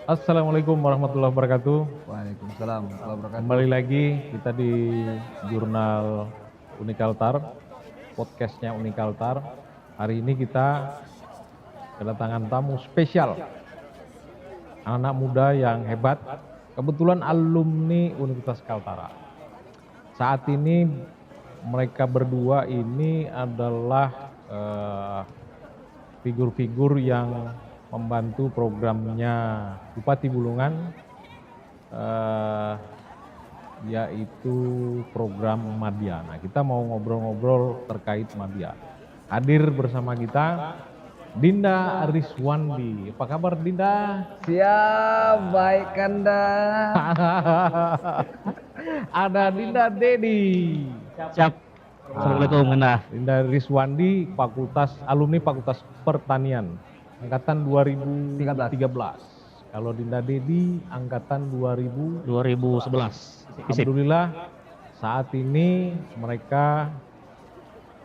Assalamualaikum warahmatullahi wabarakatuh. Waalaikumsalam warahmatullahi wabarakatuh. Kembali lagi kita di jurnal Unikaltar, podcastnya Unikaltar. Hari ini kita kedatangan tamu spesial, anak muda yang hebat, kebetulan alumni Universitas Kaltara. Saat ini mereka berdua ini adalah figur-figur yang membantu programnya Bupati Bulungan, yaitu program Madya. Nah, kita mau ngobrol-ngobrol terkait Madya. Hadir bersama kita Dinda Ariswandi. Apa kabar Dinda? Siap, baik Kanda. Ada Dinda Dedi. Siap. Assalamualaikum Kanda. Dinda Ariswandi, alumni Fakultas Pertanian, angkatan 2013. Kalau Dinda Dedi, angkatan 2011. Alhamdulillah saat ini mereka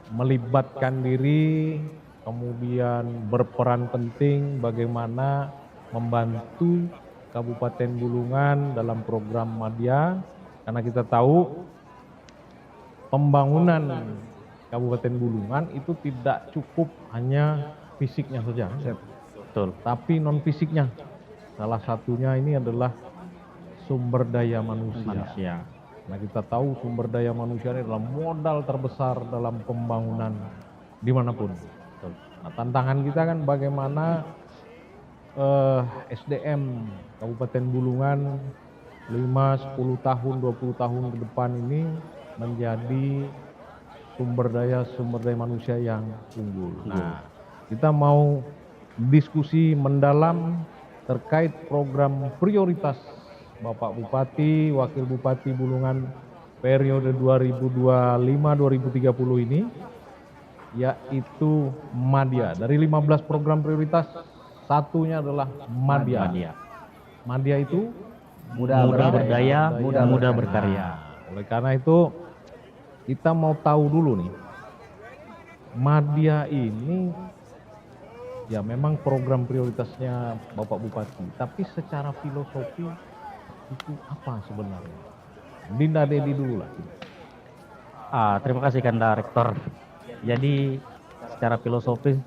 melibatkan diri, kemudian berperan penting bagaimana membantu Kabupaten Bulungan dalam program Madya, karena kita tahu pembangunan Kabupaten Bulungan itu tidak cukup hanya fisiknya saja, Betul. tapi non fisiknya. Salah satunya ini adalah sumber daya manusia. Nah, kita tahu sumber daya manusia ini adalah modal terbesar dalam pembangunan dimanapun. Nah, tantangan kita kan bagaimana SDM Kabupaten Bulungan 5, 10 tahun, 20 tahun ke depan ini menjadi sumber daya manusia yang unggul. Nah, kita mau diskusi mendalam terkait program prioritas Bapak Bupati, Wakil Bupati Bulungan periode 2025-2030 ini, yaitu Madya. Dari 15 program prioritas, satunya adalah Madya. Madya itu Muda berdaya, muda berkarya. Oleh karena itu, kita mau tahu dulu nih, Madya ini ya memang program prioritasnya Bapak Bupati, tapi secara filosofi itu apa sebenarnya? Dinda Dedi dulu lah. Terima kasih Kanda Rektor. Jadi secara filosofis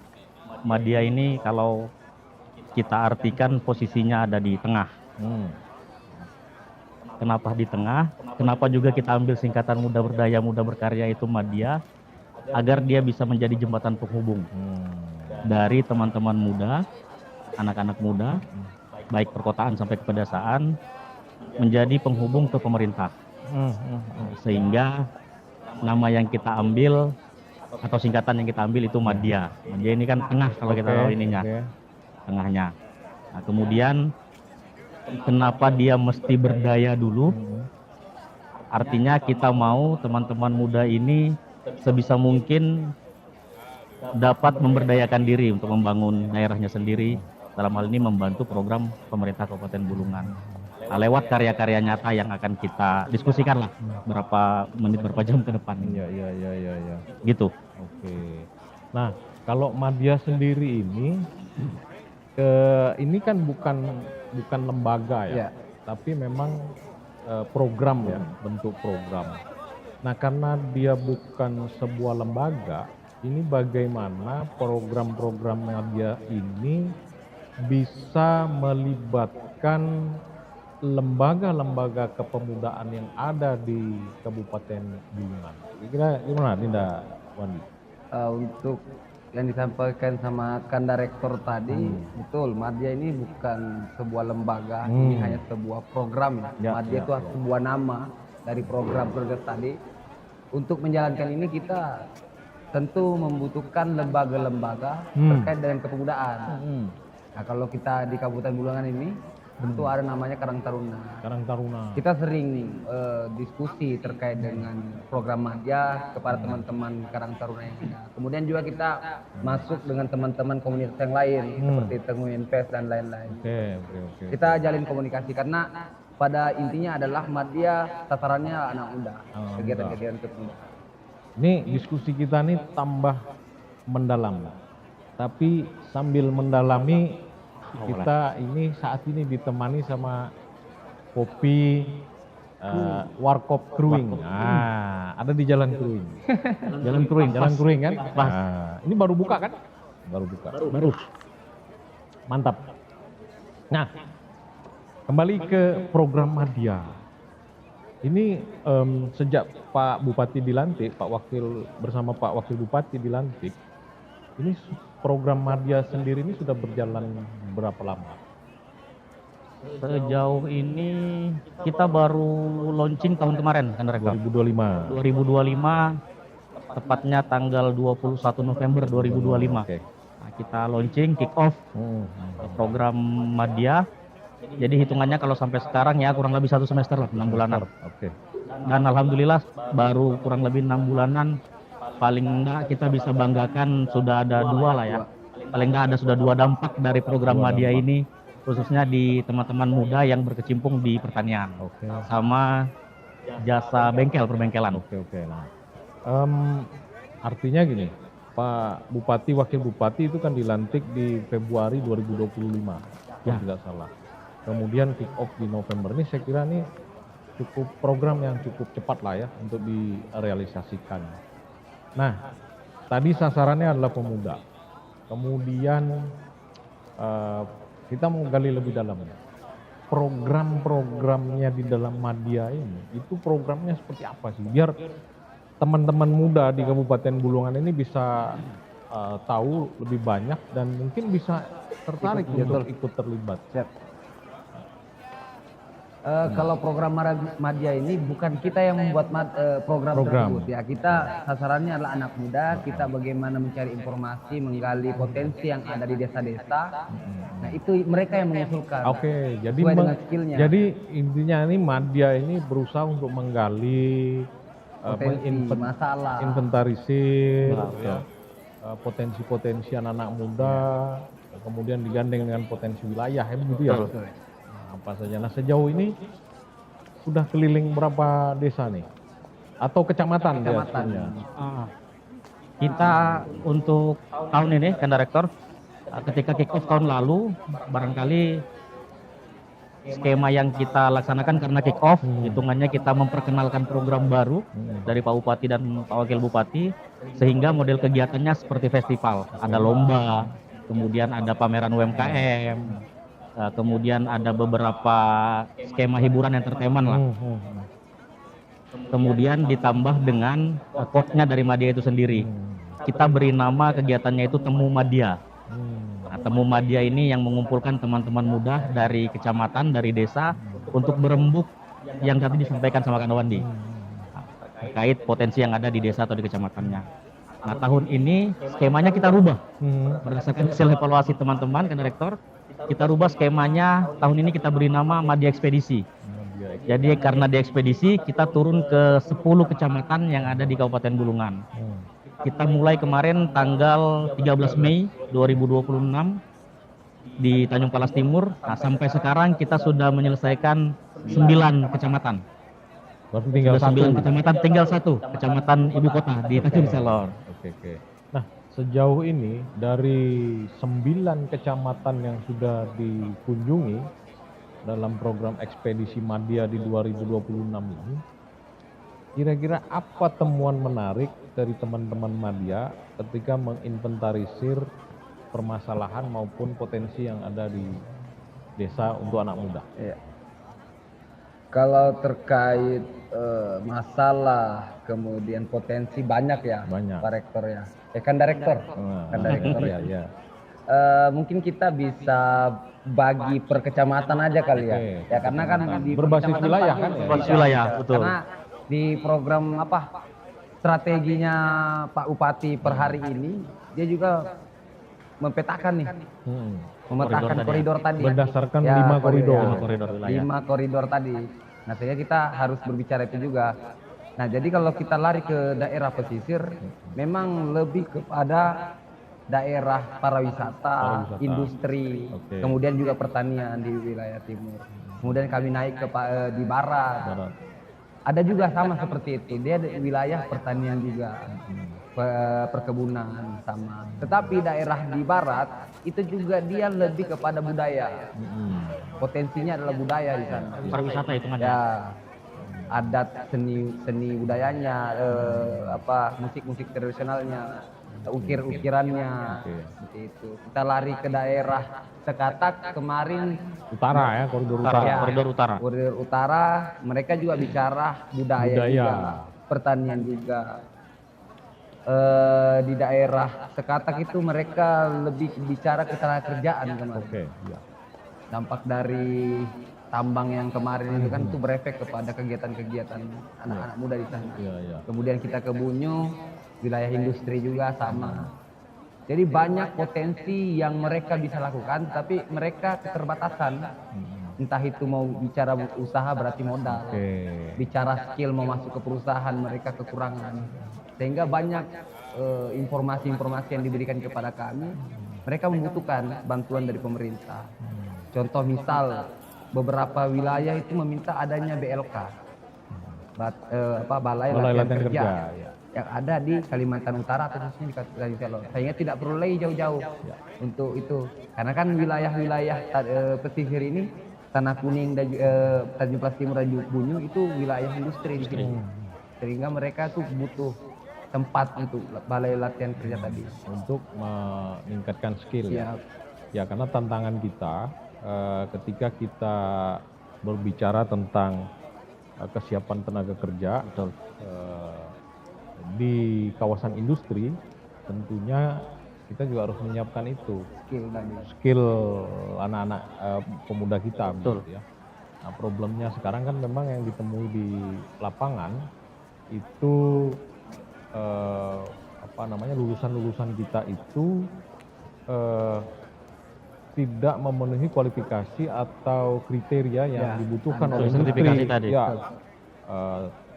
Madya ini kalau kita artikan posisinya ada di tengah. Kenapa di tengah? Kenapa juga kita ambil singkatan muda berdaya, muda berkarya itu Madya, agar dia bisa menjadi jembatan penghubung dari teman-teman muda, anak-anak muda, baik perkotaan sampai ke pedesaan, menjadi penghubung ke pemerintah. Sehingga nama yang kita ambil atau singkatan yang kita ambil itu Madya. Madya ini kan tengah kalau kita tahu ininya, tengahnya. Nah, kemudian kenapa dia mesti berdaya dulu? Artinya kita mau teman-teman muda ini sebisa mungkin dapat memberdayakan diri untuk membangun daerahnya sendiri, dalam hal ini membantu program pemerintah Kabupaten Bulungan. Nah, lewat karya-karya nyata yang akan kita diskusikan lah berapa jam ke depan. Iya. Gitu. Oke. Nah, kalau Madya sendiri ini kan bukan lembaga ya, tapi memang program ya, bentuk program. Nah, karena dia bukan sebuah lembaga, ini bagaimana program-program Madya ini bisa melibatkan lembaga-lembaga kepemudaan yang ada di Kabupaten Bulungan. Kira gimana Dinda Wandi? Untuk yang disampaikan sama Kanda Rektor tadi, betul, Madya ini bukan sebuah lembaga, ini hanya sebuah program. Madya itu sebuah nama dari program tadi. Untuk menjalankan ini kita tentu membutuhkan lembaga-lembaga terkait dengan kepemudaan. Nah, kalau kita di Kabupaten Bulungan ini tentu ada namanya Karang Taruna. Kita sering diskusi terkait dengan program Madya kepada teman-teman Karang Taruna yang ada. Kemudian juga kita masuk dengan teman-teman komunitas yang lain seperti Tengku Invest dan lain-lain. Oke. Kita jalin komunikasi karena pada intinya adalah Madya tatarannya anak muda, kegiatan-kegiatan kepemudaan. Ini diskusi kita nih tambah mendalam. Tapi sambil mendalami, kita ini saat ini ditemani sama kopi Warkop Kruing. Nah, ada di Jalan Kruing. Jalan Kruing kan? Nah, ini baru buka kan? Baru buka. Baru. Mantap. Nah, kembali ke program Madya. Ini sejak Pak Bupati dilantik, bersama Pak Wakil Bupati dilantik, ini program Madya sendiri ini sudah berjalan berapa lama? Sejauh ini kita baru launching tahun kemarin kan Rektor. 2025. 2025, tepatnya tanggal 21 November 2025. Oke. Nah, kita launching kick off program Madya. Jadi hitungannya kalau sampai sekarang ya kurang lebih 1 semester lah, 6 bulanan. Oke. Dan alhamdulillah baru kurang lebih 6 bulanan, paling enggak kita bisa banggakan sudah ada 2 lah ya. Paling enggak ada sudah 2 dampak dari program Madya ini, khususnya di teman-teman muda yang berkecimpung di pertanian. Oke. Sama jasa perbengkelan. Oke. Nah, artinya gini, Pak Bupati, Wakil Bupati itu kan dilantik di Februari 2025, kalau tidak salah. Kemudian kick off di November. Ini saya kira ini cukup program yang cukup cepat lah ya untuk direalisasikan. Nah, tadi sasarannya adalah pemuda. Kemudian kita mau gali lebih dalam. Program-programnya di dalam Madya ini, itu programnya seperti apa sih? Biar teman-teman muda di Kabupaten Bulungan ini bisa tahu lebih banyak dan mungkin bisa tertarik untuk ikut terlibat. Kalau program Madya ini bukan kita yang membuat program tersebut ya, kita sasarannya adalah anak muda, kita bagaimana mencari informasi, menggali potensi yang ada di desa-desa. Nah, itu mereka yang mengusulkan. Oke, jadi sesuai dengan skillnya. Jadi intinya ini Madya ini berusaha untuk menggali masalah, inventarisir potensi-potensi anak-anak muda, kemudian digandeng dengan potensi wilayah, ya begitu ya. Apa saja. Nah, sejauh ini sudah keliling berapa desa nih? Atau kecamatan? Kita untuk tahun ini kan Direktur, ketika kick off tahun lalu barangkali skema yang kita laksanakan karena kick off, hitungannya kita memperkenalkan program baru dari Pak Bupati dan Pak Wakil Bupati, sehingga model kegiatannya seperti festival, ada lomba, kemudian ada pameran UMKM, kemudian ada beberapa skema hiburan entertainment lah. Kemudian ditambah dengan quote-nya dari Madya itu sendiri. Kita beri nama kegiatannya itu Temu Madya. Nah, Temu Madya ini yang mengumpulkan teman-teman muda dari kecamatan, dari desa untuk berembuk yang tadi disampaikan sama Kang Wandi terkait potensi yang ada di desa atau di kecamatannya. Nah, tahun ini skemanya kita rubah berdasarkan hasil evaluasi teman-teman kan Direktur. Kita rubah skemanya, tahun ini kita beri nama Madya Ekspedisi. Jadi karena di ekspedisi kita turun ke 10 kecamatan yang ada di Kabupaten Bulungan. Kita mulai kemarin tanggal 13 Mei 2026 di Tanjung Palas Timur. Nah, sampai sekarang kita sudah menyelesaikan 9 kecamatan. Berarti tinggal 9 kecamatan, tinggal 1 kecamatan ibu kota di Tanjung Selor. Oke. Nah, sejauh ini dari 9 kecamatan yang sudah dikunjungi dalam program ekspedisi Madya di 2026 ini, kira-kira apa temuan menarik dari teman-teman Madya ketika menginventarisir permasalahan maupun potensi yang ada di desa untuk anak muda? Iya. Kalau terkait masalah kemudian potensi banyak ya, Banyak. Pak Rektor ya. Kan Direktur. Kan Direktur ya. Mungkin kita bisa bagi per kecamatan aja kali ya. Ya karena kan di berbasis kecamatan wilayah Pak, kan ya? Berbasis wilayah, betul. Karena di program strateginya Pak Bupati per hari ini dia juga memetakan nih. Memetakan koridor tadi. Berdasarkan Ya, 5 koridor. 5 koridor wilayah. 5 koridor tadi. Nah, sehingga kita harus berbicara itu juga. Nah, jadi kalau kita lari ke daerah pesisir, memang lebih kepada daerah pariwisata, industri, kemudian juga pertanian di wilayah timur. Kemudian kami naik ke di barat. Ada juga sama seperti itu, dia ada wilayah pertanian juga. perkebunan sama. Tetapi daerah di barat itu juga dia lebih kepada budaya. Potensinya adalah budaya di sana. Pariwisata hitungannya. Ya, adat seni budayanya, musik tradisionalnya, ukirannya, seperti itu. Kita lari ke daerah Sekatak kemarin Utara ya, koridor utara. Ya, Koridor utara, mereka juga bicara budaya. Juga, pertanian juga. Di daerah Sekatak itu mereka lebih bicara ketenagakerjaan kemarin. Dampak dari tambang yang kemarin itu kan itu berefek kepada kegiatan-kegiatan anak-anak muda di sana. Kemudian kita ke Bunyu, wilayah industri juga sama. Jadi banyak potensi yang mereka bisa lakukan, tapi mereka keterbatasan. Entah itu mau bicara usaha berarti modal, bicara skill mau masuk ke perusahaan mereka kekurangan. Sehingga banyak informasi-informasi yang diberikan kepada kami, mereka membutuhkan bantuan dari pemerintah. Contoh misal, beberapa wilayah itu meminta adanya BLK, Balai Latihan Kerja, yang ada di Kalimantan Utara atau khususnya di Kalimantan Selatan. Sehingga tidak perlu lagi jauh-jauh untuk itu, karena kan wilayah-wilayah pesisir ini, Tanah Kuning dan Tanjung Pras Timur dan Bunyu itu wilayah industri di sini, sehingga mereka tuh butuh tempat untuk balai latihan kerja tadi untuk meningkatkan skill. Ya, karena tantangan kita ketika kita berbicara tentang kesiapan tenaga kerja di kawasan industri, tentunya kita juga harus menyiapkan itu skill anak-anak pemuda kita. Betul. Ya. Nah, problemnya sekarang kan memang yang ditemui di lapangan itu lulusan-lulusan kita itu tidak memenuhi kualifikasi atau kriteria yang dibutuhkan oleh industri tadi. Ya,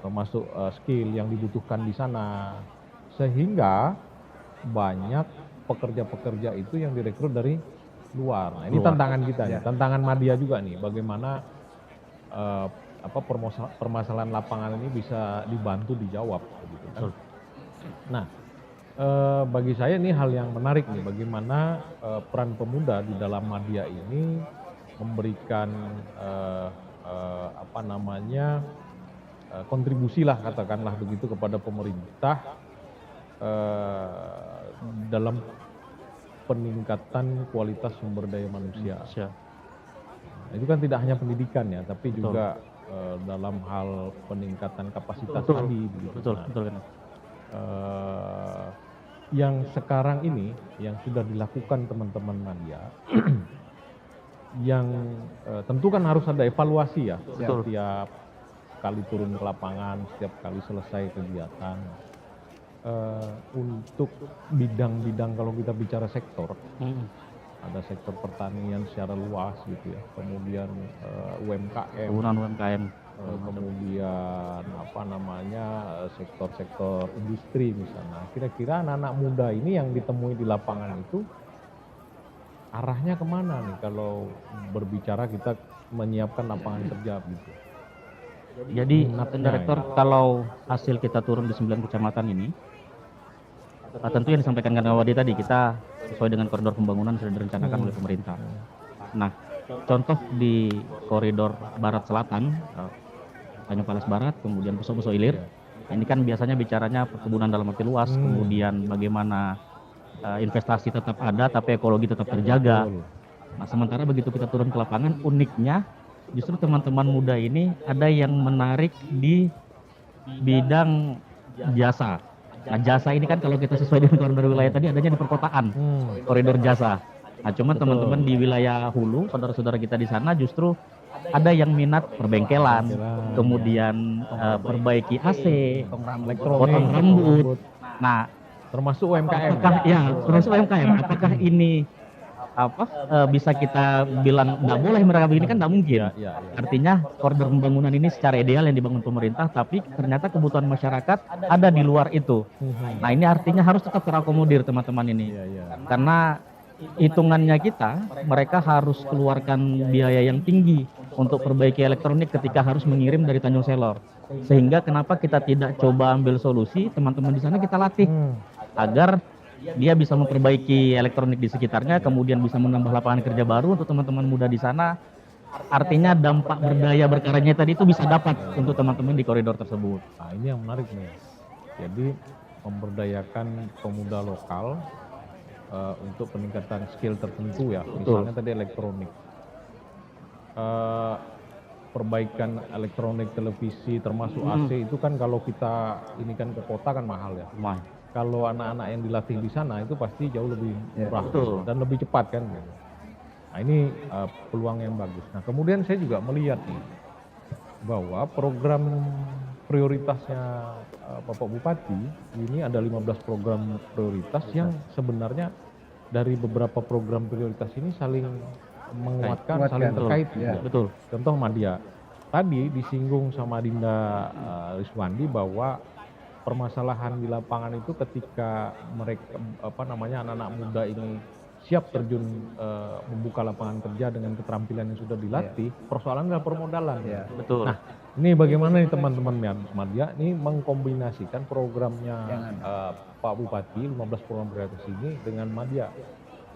termasuk skill yang dibutuhkan di sana, sehingga banyak pekerja-pekerja itu yang direkrut dari luar. Nah, ini tantangan kita, tantangan Madya juga nih, bagaimana permasalahan lapangan ini bisa dibantu dijawab, gitu kan. Nah, bagi saya ini hal yang menarik nih, bagaimana peran pemuda di dalam Madya ini memberikan kontribusi lah, katakanlah begitu, kepada pemerintah dalam peningkatan kualitas sumber daya manusia. Itu kan tidak hanya pendidikan ya, tapi juga dalam hal peningkatan kapasitas tadi. Begitu. Betul. Yang sekarang ini yang sudah dilakukan teman-teman Madya, yang tentu kan harus ada evaluasi ya, setiap kali turun ke lapangan, setiap kali selesai kegiatan. Untuk bidang-bidang, kalau kita bicara sektor, ada sektor pertanian secara luas gitu ya, kemudian UMKM, kemudian sektor-sektor industri misalnya. Kira-kira anak-anak muda ini yang ditemui di lapangan itu arahnya kemana nih kalau berbicara kita menyiapkan lapangan kerja gitu? Jadi Direktur, kalau hasil kita turun di 9 kecamatan ini, tentu yang disampaikan Kang Wadi tadi, kita sesuai dengan koridor pembangunan sudah direncanakan oleh pemerintah. Nah, contoh di koridor barat selatan, Tanjung Palas Barat, kemudian Poso Ilir, ini kan biasanya bicaranya perkebunan dalam arti luas, kemudian bagaimana investasi tetap ada tapi ekologi tetap terjaga. Nah, sementara begitu kita turun ke lapangan, uniknya justru teman-teman muda ini ada yang menarik di bidang jasa. Nah, jasa ini kan kalau kita sesuai dengan koridor wilayah tadi adanya di perkotaan, koridor jasa. Nah, cuman teman-teman di wilayah hulu, saudara-saudara kita di sana justru ada yang minat perbengkelan, kemudian perbaiki AC, potong rambut. Nah, termasuk UMKM. Termasuk UMKM. Apakah ini bisa kita bilang nggak boleh mereka begini? Kan nggak mungkin. Artinya koridor pembangunan ini secara ideal yang dibangun pemerintah, tapi ternyata kebutuhan masyarakat ada di luar itu. Nah, ini artinya harus tetap terakomodir teman-teman ini, karena hitungannya kita, mereka harus keluarkan biaya yang tinggi untuk perbaiki elektronik ketika harus mengirim dari Tanjung Selor. Sehingga kenapa kita tidak coba ambil solusi, teman-teman di sana kita latih agar dia bisa memperbaiki elektronik di sekitarnya, kemudian bisa menambah lapangan kerja baru untuk teman-teman muda di sana. Artinya dampak berdaya berkaryanya tadi itu bisa dapat untuk teman-teman di koridor tersebut. Nah, ini yang menarik nih. Jadi memberdayakan pemuda lokal untuk peningkatan skill tertentu ya. Misalnya tadi elektronik. Perbaikan elektronik televisi termasuk AC itu kan kalau kita ini kan ke kota kan mahal ya. Kalau anak-anak yang dilatih di sana itu pasti jauh lebih murah dan lebih cepat kan. Nah ini peluang yang bagus. Nah kemudian saya juga melihat nih bahwa program prioritasnya Bapak Bupati ini ada 15 program prioritas yang sebenarnya dari beberapa program prioritas ini saling menguatkan, saling terkait. Betul. Contoh Madya. Tadi disinggung sama Dinda Riswandi bahwa permasalahan di lapangan itu ketika mereka anak-anak muda ini siap terjun membuka lapangan kerja dengan keterampilan yang sudah dilatih, persoalan adalah permodalan. Betul. Nah, ini bagaimana nih teman-teman Madya ini mengkombinasikan programnya Pak Bupati 15 program prioritas ini dengan Madya.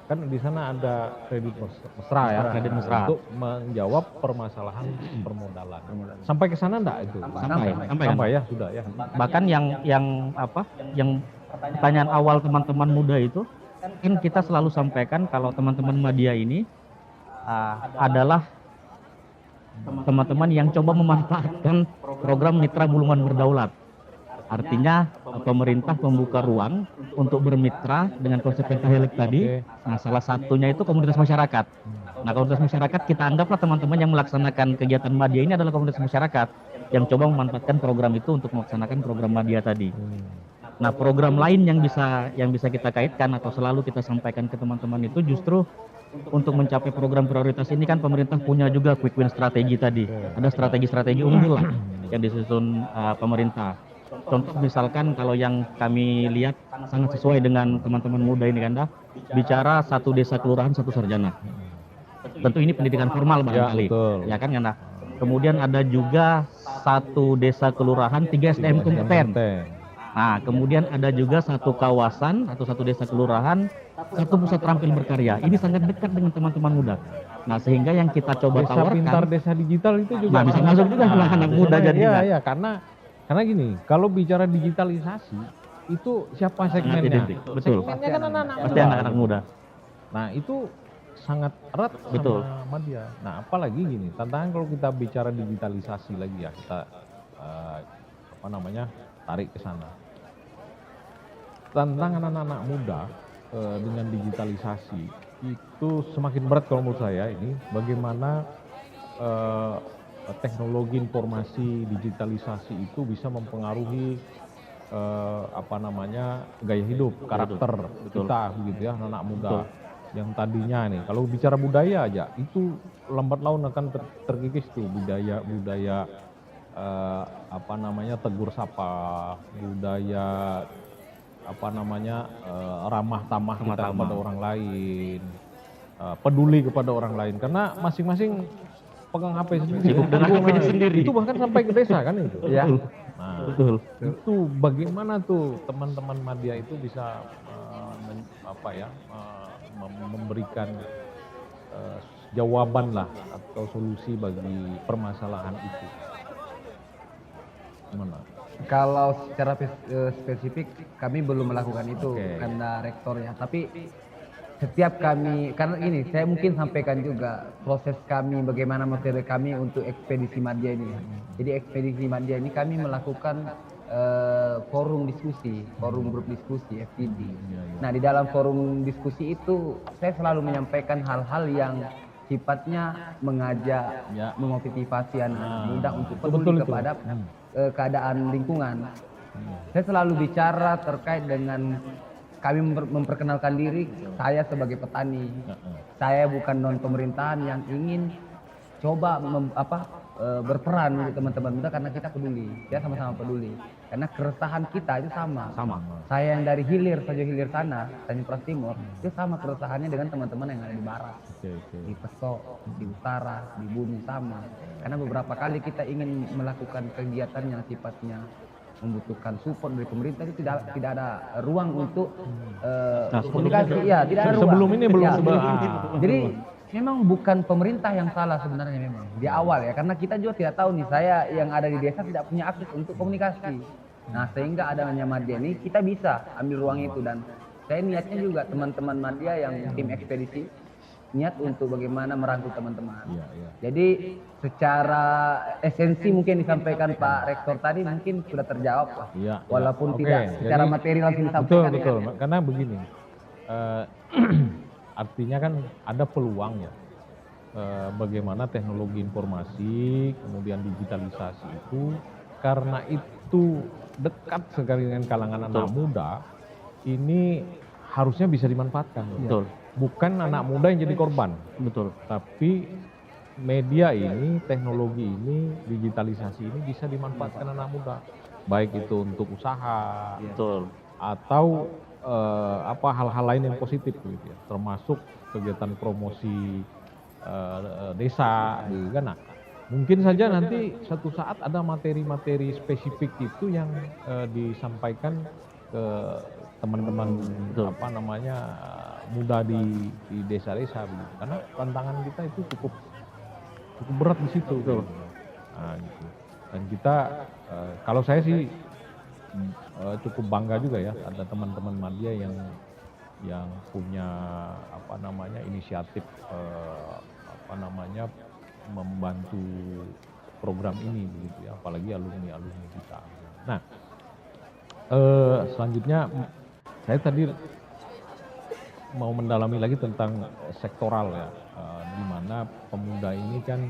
Kan di sana ada kredit mesra ya, kredit mesra untuk menjawab permasalahan permodalan. Sampai ke sana enggak itu? Sampai ya, sudah ya. Bahkan yang pertanyaan awal teman-teman muda itu kan kita selalu sampaikan kalau teman-teman Madya ini adalah teman-teman yang coba memanfaatkan program Mitra Bulungan Berdaulat. Artinya pemerintah membuka ruang untuk bermitra dengan konsep pentahelix tadi. Nah, salah satunya itu komunitas masyarakat. Nah, komunitas masyarakat kita anggaplah teman-teman yang melaksanakan kegiatan Madya ini adalah komunitas masyarakat yang coba memanfaatkan program itu untuk melaksanakan program Madya tadi. Nah, program lain yang bisa kita kaitkan atau selalu kita sampaikan ke teman-teman itu justru untuk mencapai program prioritas ini kan pemerintah punya juga quick win strategi tadi. Ada strategi-strategi unggul lah yang disusun pemerintah. Contoh misalkan kalau yang kami lihat sangat sesuai dengan teman-teman muda ini kan bicara satu desa kelurahan satu sarjana. Tentu ini pendidikan formal barangkali. Ya kan karena kemudian ada juga satu desa kelurahan 3 SDM kompeten. Nah, kemudian ada juga satu kawasan atau satu desa kelurahan satu pusat terampil berkarya. Ini sangat dekat dengan teman-teman muda. Nah, sehingga yang kita coba tawarkan pintar desa digital itu juga bisa masuk juga anak muda jadinya. Iya, karena gini, kalau bicara digitalisasi itu siapa segmennya? Betul. Segmennya kan anak-anak muda. Pasti anak-anak muda. Nah, itu sangat erat sama Madya. Nah, apalagi gini, tantangan kalau kita bicara digitalisasi lagi ya, kita tarik ke sana. Tantangan anak-anak muda dengan digitalisasi itu semakin berat kalau menurut saya ini bagaimana teknologi informasi digitalisasi itu bisa mempengaruhi gaya hidup, karakter kita begitu ya, anak muda. Yang tadinya nih kalau bicara budaya aja itu lambat laun akan terkikis tuh budaya tegur sapa, budaya ramah tamah kita kepada orang lain, peduli kepada orang lain karena masing-masing pegang HP sendiri, sibuk dengan HP-nya sendiri. Itu bahkan sampai ke desa kan itu. Ya. Nah, itu bagaimana tuh teman-teman Madya itu bisa memberikan jawaban lah atau solusi bagi permasalahan itu. Gimana? Kalau secara spesifik kami belum melakukan itu karena rektor ya. Tapi setiap kami, karena ini saya mungkin sampaikan juga proses kami bagaimana materi kami untuk ekspedisi Madya ini. Jadi ekspedisi Madya ini kami melakukan forum diskusi, forum grup diskusi FTD. Nah di dalam forum diskusi itu saya selalu menyampaikan hal-hal yang sifatnya mengajak, memotivasi anak muda untuk peduli kepada keadaan lingkungan. Saya selalu bicara terkait dengan kami memperkenalkan diri, saya sebagai petani. Saya bukan non pemerintahan yang ingin coba berperan untuk teman-teman muda karena kita peduli, kita sama-sama peduli. Karena keresahan kita itu sama. Saya yang dari hilir sana, Tanjung Priok Timur, itu sama keresahannya dengan teman-teman yang ada di barat, di Pesok, di utara, di Bumi sama. Karena beberapa kali kita ingin melakukan kegiatan yang sifatnya membutuhkan support dari pemerintah itu tidak ada ruang untuk komunikasi. Ya, tidak ada ruang. Sebelum ini belum Jadi memang bukan pemerintah yang salah sebenarnya memang di awal ya, karena kita juga tidak tahu nih, saya yang ada di desa tidak punya akses untuk komunikasi. Nah, sehingga adanya Madya ini kita bisa ambil ruang itu, dan saya niatnya juga teman-teman Madya yang tim ekspedisi niat untuk bagaimana merangkul teman-teman. Jadi secara esensi mungkin disampaikan Pak Rektor tadi mungkin sudah terjawab lah. Walaupun tidak secara materi langsung disampaikan. Betul. Karena begini, artinya kan ada peluang ya, bagaimana teknologi informasi kemudian digitalisasi itu, karena itu dekat sekali dengan kalangan anak muda, ini harusnya bisa dimanfaatkan. Betul. Bukan anak muda yang jadi korban. Betul. Tapi media ini, teknologi ini, digitalisasi ini bisa dimanfaatkan anak muda, baik itu untuk usaha, Betul. atau hal-hal lain yang positif gitu ya, termasuk kegiatan promosi desa gitu kan. Nah, mungkin saja nanti suatu saat ada materi-materi spesifik itu yang disampaikan ke teman-teman muda di desa-desa gitu. Karena tantangan kita itu cukup berat di situ. Gitu. Nah, gitu. Dan kita kalau saya sih cukup bangga juga ya, ada teman-teman Madya yang punya inisiatif membantu program ini begitu ya, apalagi alumni kita. Nah, selanjutnya saya tadi mau mendalami lagi tentang sektoral ya, di mana pemuda ini kan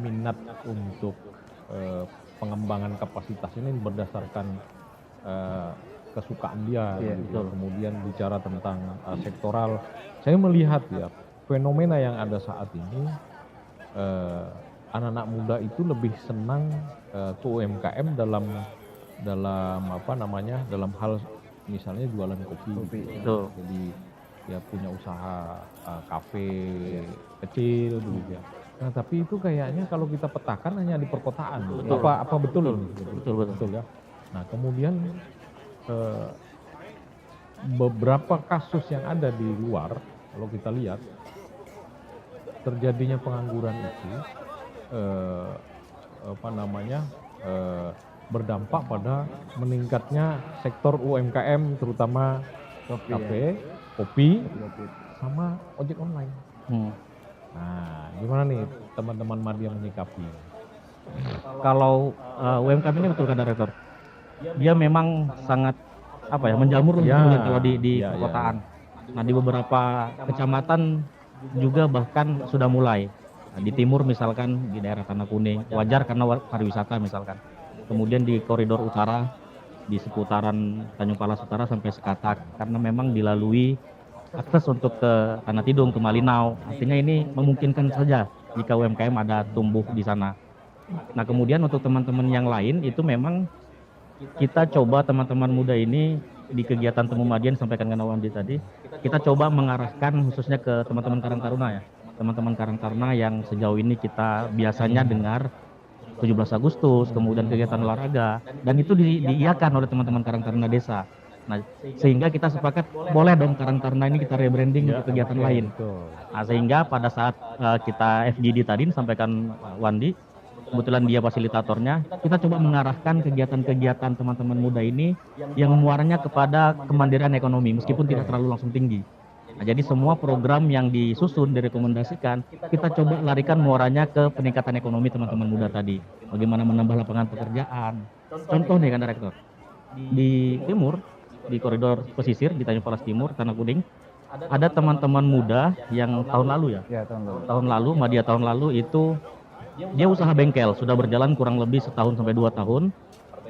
minat untuk pengembangan kapasitas ini berdasarkan kesukaan dia. Gitu. Kemudian bicara tentang sektoral, saya melihat ya fenomena yang ada saat ini, anak-anak muda itu lebih senang ke UMKM dalam hal misalnya jualan kopi. Jadi dia punya usaha kafe kecil begitu ya. Nah, tapi itu kayaknya kalau kita petakan hanya di perkotaan. Apa betul? Betul ya. Nah, kemudian beberapa kasus yang ada di luar, kalau kita lihat terjadinya pengangguran itu berdampak pada meningkatnya sektor UMKM, terutama kafe, kopi, sama ojek online. Nah, gimana nih teman-teman Madya menyikapi? Kalau UMKM ini betul kan Rektor? Dia memang sangat menjamur kalau di perkotaan. Nah, di beberapa kecamatan juga bahkan sudah mulai. Nah, di timur misalkan di daerah Tanah Kuning, wajar karena pariwisata misalkan. Kemudian di koridor utara, di seputaran Tanjung Palas Utara sampai Sekatak, karena memang dilalui akses untuk ke Tanah Tidung, ke Malinau. Artinya ini memungkinkan saja jika UMKM ada tumbuh di sana. Nah, kemudian untuk teman-teman yang lain itu memang kita coba teman-teman muda ini di kegiatan Temu Madya yang disampaikan dengan Wandi tadi, kita coba mengarahkan khususnya ke teman-teman Karang Taruna ya. Teman-teman Karang Taruna yang sejauh ini kita biasanya dengar 17 Agustus, kemudian kegiatan olahraga, dan itu diiakan oleh teman-teman Karang Taruna desa. Nah, sehingga kita sepakat boleh dong Karang Taruna ini kita rebranding untuk kegiatan lain. Nah, sehingga pada saat kita FGD tadi disampaikan Wandi, kebetulan dia fasilitatornya, kita coba mengarahkan kegiatan-kegiatan teman-teman muda ini yang muaranya kepada kemandirian ekonomi meskipun tidak terlalu langsung tinggi. Nah, jadi semua program yang disusun, direkomendasikan, kita coba larikan muaranya ke peningkatan ekonomi teman-teman muda tadi. Bagaimana menambah lapangan pekerjaan. Contoh nih kan Rektor, di timur, di koridor pesisir, di Tanjung Palas Timur, Tanah Kuning, ada teman-teman muda yang tahun lalu ya? Tahun lalu, Madya tahun lalu itu dia usaha bengkel, sudah berjalan kurang lebih 1 tahun sampai 2 tahun,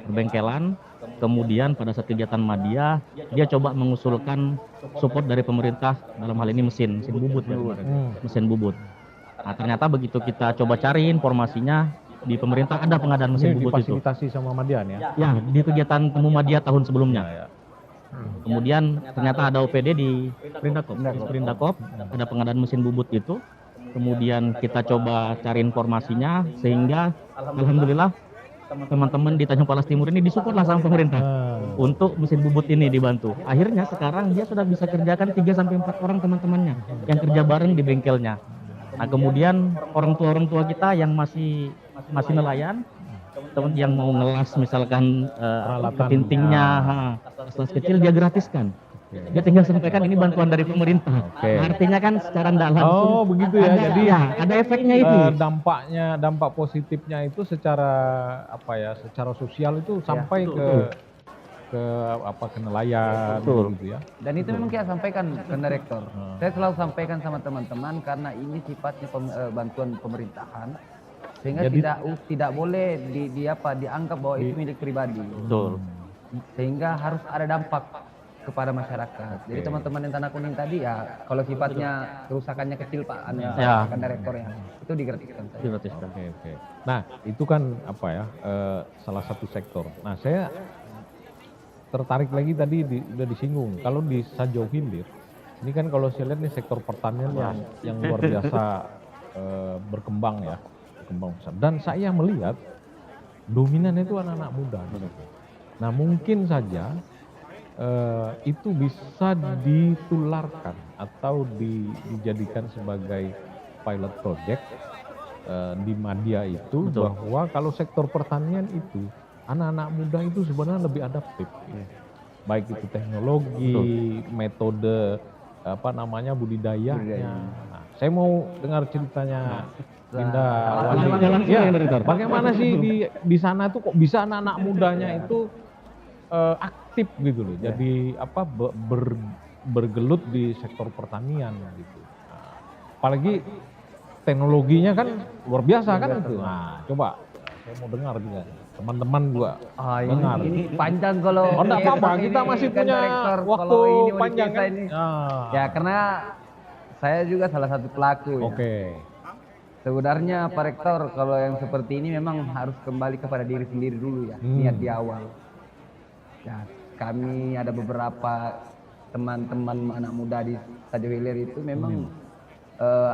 berbengkelan. Kemudian pada saat kegiatan Madya, dia coba mengusulkan support dari pemerintah dalam hal ini mesin bubut ya, mesin bubut. Nah, ternyata begitu kita coba cari informasinya di pemerintah ada pengadaan mesin Ini bubut itu. difasilitasi sama Madian ya? Ya, di kegiatan Temu Madya tahun sebelumnya. Ya. Kemudian ternyata ada OPD di Sprindakop, ada pengadaan mesin bubut itu. Kemudian kita coba cari informasinya sehingga alhamdulillah teman-teman di Tanjung Palas Timur ini disupport lah sama pemerintah untuk mesin bubut ini dibantu. Akhirnya sekarang dia sudah bisa kerjakan 3 sampai 4 orang teman-temannya yang kerja bareng di bengkelnya. Nah, kemudian orang tua kita yang masih nelayan, teman yang mau ngelas misalkan Peralatan. tintingnya, kelas kecil dia gratiskan. Dia tinggal sampaikan ini bantuan dari pemerintah. Oke. Artinya kan secara tidak langsung. Oh begitu ya, ada, jadi ya, ada efeknya itu. dampak positifnya itu secara apa ya, secara sosial itu sampai ke nelayan gitu ya. Dan itu memang kita sampaikan ke direktur. Saya selalu sampaikan sama teman-teman karena ini sifatnya bantuan pemerintahan, sehingga Jadi- tidak boleh dianggap bahwa itu milik pribadi. Betul. Sehingga harus ada dampak kepada masyarakat. Jadi teman-teman yang Tanah Kuning tadi ya, kalau sifatnya kerusakannya kecil Pak, Ya. kan direkturnya itu digratiskan saja. Digratiskan. Oke. Nah itu kan apa ya, salah satu sektor. Nah saya tertarik lagi tadi udah disinggung. Kalau di Sajau Hilir, ini kan kalau saya lihat nih sektor pertanian yang luar biasa berkembang ya, berkembang besar. Dan saya melihat dominan itu anak-anak muda. Nah mungkin saja itu bisa ditularkan atau dijadikan sebagai pilot project di Madya itu. Betul. Bahwa kalau sektor pertanian itu anak-anak muda itu sebenarnya lebih adaptif, baik itu teknologi, metode apa namanya budidayanya. Nah, saya mau dengar ceritanya Dinda Wali. Ya, bagaimana sih di sana tuh kok bisa anak-anak mudanya itu aktif gitu loh, jadi apa bergelut di sektor pertanian gitu. Nah, apalagi teknologinya kan luar biasa kan itu. Nah, coba saya mau dengar juga teman-teman juga dengar. Ini panjang kalau Oh, enggak apa-apa, kita masih kan punya direktur, waktu kalau ini mau panjang diceritain kan. ini. Ah, Ya karena saya juga salah satu pelaku ya. Oke. Sebenarnya Pak Rektor kalau yang seperti ini memang harus kembali kepada diri sendiri dulu ya, niat di awal. Ya, kami ada beberapa teman-teman anak muda di Sajau Hilir itu memang